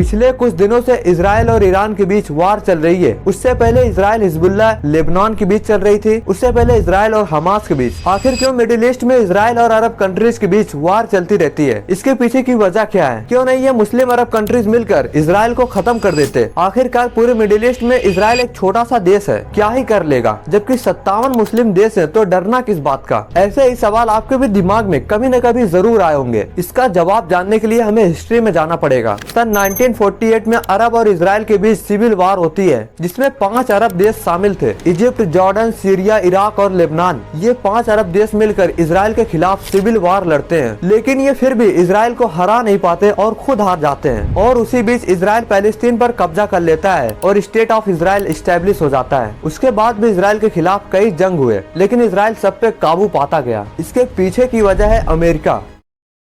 पिछले कुछ दिनों से इजराइल और ईरान के बीच वार चल रही है। उससे पहले इजराइल हिजबुल्लाह लेबनान के बीच चल रही थी। उससे पहले इजराइल और हमास के बीच। आखिर क्यों मिडिल ईस्ट में इजराइल और अरब कंट्रीज के बीच वार चलती रहती है? इसके पीछे की वजह क्या है? क्यों नहीं ये मुस्लिम अरब कंट्रीज मिलकर इजराइल को खत्म कर देते? आखिरकार पूरे मिडिल ईस्ट में इजराइल एक छोटा सा देश है, क्या ही कर लेगा? जबकि 57 मुस्लिम देश है, तो डरना किस बात का? ऐसे ही सवाल आपके भी दिमाग में कभी न कभी जरूर आए होंगे। इसका जवाब जानने के लिए हमें हिस्ट्री में जाना पड़ेगा। सन 1948 में अरब और इजराइल के बीच सिविल वार होती है, जिसमें 5 अरब देश शामिल थे। इजिप्ट, जॉर्डन, सीरिया, इराक और लेबनान। ये 5 अरब देश मिलकर इजराइल के खिलाफ सिविल वार लड़ते हैं, लेकिन ये फिर भी इजराइल को हरा नहीं पाते और खुद हार जाते हैं। और उसी बीच इजराइल पैलेस्टीन पर कब्जा कर लेता है और स्टेट ऑफ इजराइल एस्टेब्लिश हो जाता है। उसके बाद भी इजराइल के खिलाफ कई जंग हुए, लेकिन इजराइल सब पे काबू पाता गया। इसके पीछे की वजह है अमेरिका।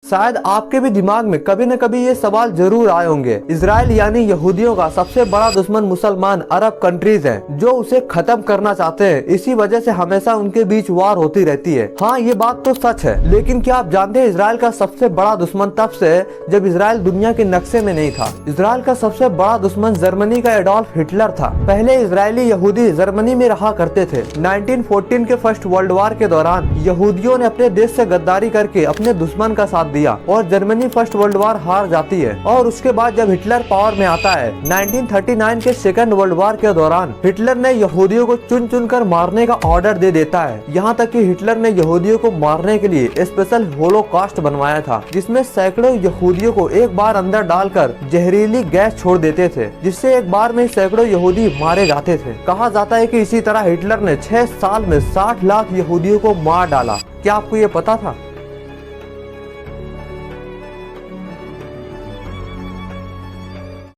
शायद आपके भी दिमाग में कभी न कभी ये सवाल जरूर आए होंगे। इजराइल यानी यहूदियों का सबसे बड़ा दुश्मन मुसलमान अरब कंट्रीज हैं, जो उसे खत्म करना चाहते हैं। इसी वजह से हमेशा उनके बीच वार होती रहती है। हाँ, ये बात तो सच है, लेकिन क्या आप जानते हैं इजराइल का सबसे बड़ा दुश्मन तब से है जब इजराइल दुनिया के नक्शे में नहीं था। इजराइल का सबसे बड़ा दुश्मन जर्मनी का एडोल्फ हिटलर था। पहले इजरायली यहूदी जर्मनी में रहा करते थे। 1914 के फर्स्ट वर्ल्ड वॉर के दौरान यहूदियों ने अपने देश से गद्दारी करके अपने दुश्मन का साथ दिया और जर्मनी फर्स्ट वर्ल्ड वॉर हार जाती है। और उसके बाद जब हिटलर पावर में आता है 1939 के सेकंड वर्ल्ड वॉर के दौरान हिटलर ने यहूदियों को चुन चुन कर मारने का ऑर्डर दे देता है। यहाँ तक कि हिटलर ने यहूदियों को मारने के लिए स्पेशल होलोकॉस्ट बनवाया था, जिसमें सैकड़ों यहूदियों को एक बार अंदर डालकर जहरीली गैस छोड़ देते थे, जिससे एक बार में सैकड़ों यहूदी मारे जाते थे। कहा जाता है कि इसी तरह हिटलर ने 6 साल में 60 लाख यहूदियों को मार डाला। क्या आपको ये पता था?